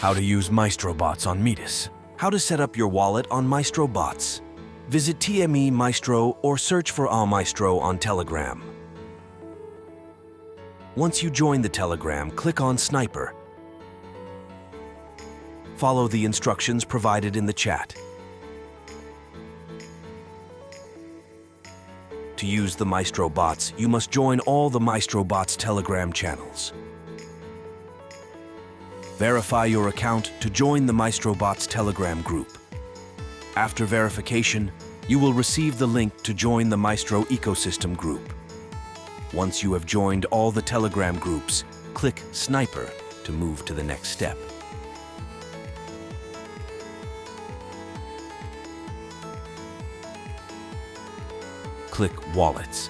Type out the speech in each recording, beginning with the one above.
How to use Maestro Bots on Metis. How to set up your wallet on Maestro Bots. Visit TME Maestro or search for Up Maestro on Telegram. Once you join the Telegram, click on Sniper. Follow the instructions provided in the chat. To use the Maestro Bots, you must join all the Maestro Bots Telegram channels. Verify your account to join the Maestro Bots Telegram group. After verification, you will receive the link to join the Maestro ecosystem group. Once you have joined all the Telegram groups, click Sniper to move to the next step. Click Wallets.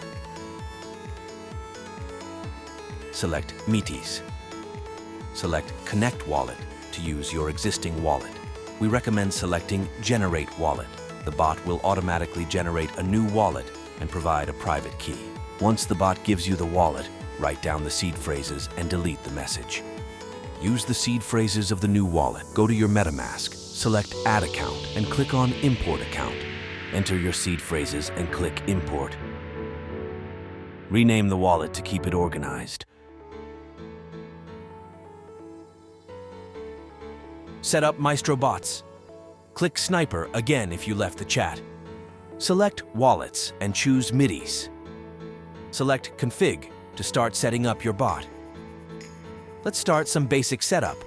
Select Metis. Select Connect Wallet to use your existing wallet. We recommend selecting Generate Wallet. The bot will automatically generate a new wallet and provide a private key. Once the bot gives you the wallet, write down the seed phrases and delete the message. Use the seed phrases of the new wallet. Go to your MetaMask, select Add Account, and click on Import Account. Enter your seed phrases and click Import. Rename the wallet to keep it organized. Set up Maestro Bots. Click Sniper again if you left the chat. Select Wallets and choose Metis. Select Config to start setting up your bot. Let's start some basic setup.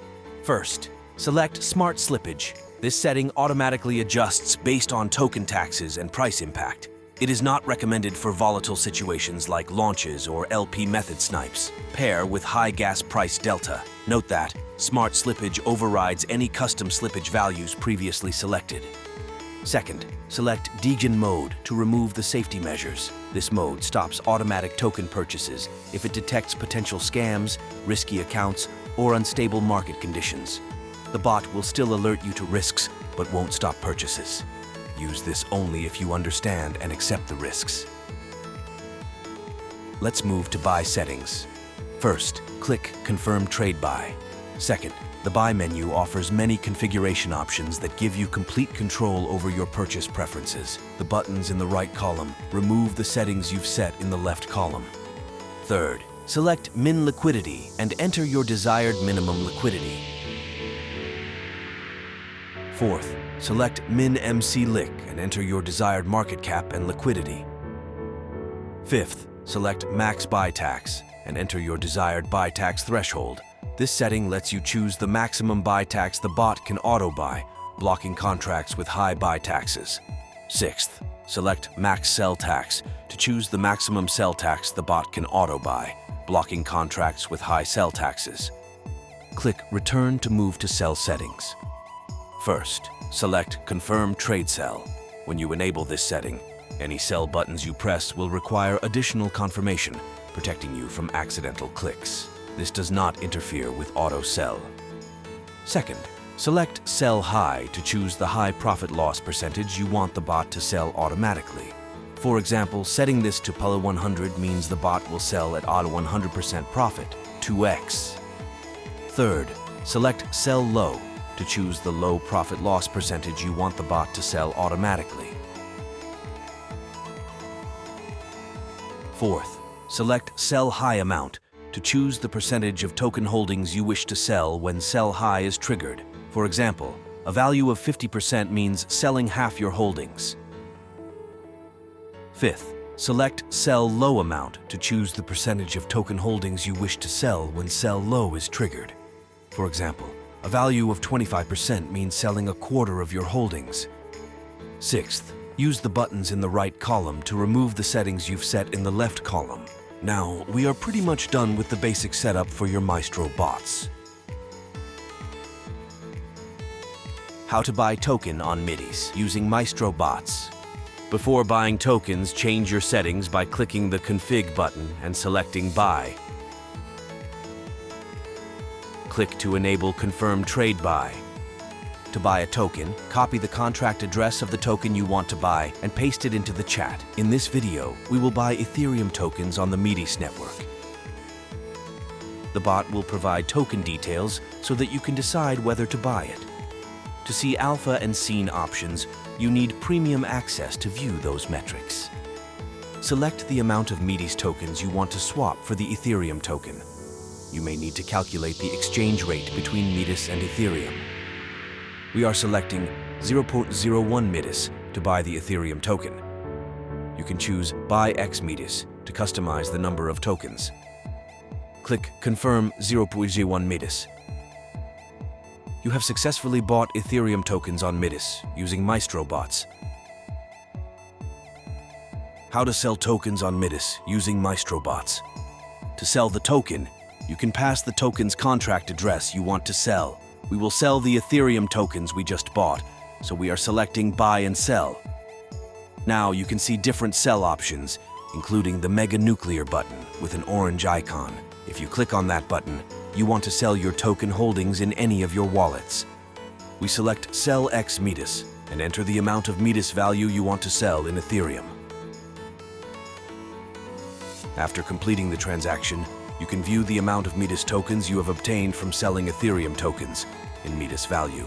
First, select Smart Slippage. This setting automatically adjusts based on token taxes and price impact. It is not recommended for volatile situations like launches or LP method snipes. Pair with high gas price delta. Note that Smart Slippage overrides any custom slippage values previously selected. Second, select Degen mode to remove the safety measures. This mode stops automatic token purchases if it detects potential scams, risky accounts, or unstable market conditions. The bot will still alert you to risks, but won't stop purchases. Use this only if you understand and accept the risks. Let's move to buy settings. First, click Confirm Trade Buy. Second, the Buy menu offers many configuration options that give you complete control over your purchase preferences. The buttons in the right column remove the settings you've set in the left column. Third, select Min Liquidity and enter your desired minimum liquidity. Fourth, select Min MC Lick and enter your desired market cap and liquidity. Fifth, select Max Buy Tax and enter your desired buy tax threshold. This setting lets you choose the maximum buy tax the bot can auto-buy, blocking contracts with high buy taxes. Sixth, select Max Sell Tax to choose the maximum sell tax the bot can auto-buy, blocking contracts with high sell taxes. Click Return to move to sell settings. First, select Confirm Trade Sell. When you enable this setting, any sell buttons you press will require additional confirmation, protecting you from accidental clicks. This does not interfere with auto sell. Second, select Sell High to choose the high profit loss percentage you want the bot to sell automatically. For example, setting this to PULA 100 means the bot will sell at auto 100% profit, 2x. Third, select Sell Low to choose the low profit loss percentage you want the bot to sell automatically. Fourth, select Sell High Amount to choose the percentage of token holdings you wish to sell when Sell High is triggered. For example, a value of 50% means selling half your holdings. Fifth, select Sell Low Amount to choose the percentage of token holdings you wish to sell when Sell Low is triggered. For example, a value of 25% means selling a quarter of your holdings. Sixth, use the buttons in the right column to remove the settings you've set in the left column. Now, we are pretty much done with the basic setup for your Maestro Bots. How to buy token on Metis using Maestro Bots. Before buying tokens, change your settings by clicking the Config button and selecting Buy. Click to enable Confirm Trade Buy. To buy a token, copy the contract address of the token you want to buy and paste it into the chat. In this video, we will buy Ethereum tokens on the Metis network. The bot will provide token details so that you can decide whether to buy it. To see alpha and seen options, you need premium access to view those metrics. Select the amount of Metis tokens you want to swap for the Ethereum token. You may need to calculate the exchange rate between Metis and Ethereum. We are selecting 0.01 Metis to buy the Ethereum token. You can choose Buy X Metis to customize the number of tokens. Click Confirm 0.01 Metis. You have successfully bought Ethereum tokens on Metis using Maestro Bots. How to sell tokens on Metis using Maestro Bots. To sell the token, you can pass the token's contract address you want to sell. We will sell the Ethereum tokens we just bought, so we are selecting Buy and Sell. Now you can see different sell options, including the Mega Nuclear button with an orange icon. If you click on that button, you want to sell your token holdings in any of your wallets. We select Sell X Metis and enter the amount of Metis value you want to sell in Ethereum. After completing the transaction, you can view the amount of Metis tokens you have obtained from selling Ethereum tokens in Metis value.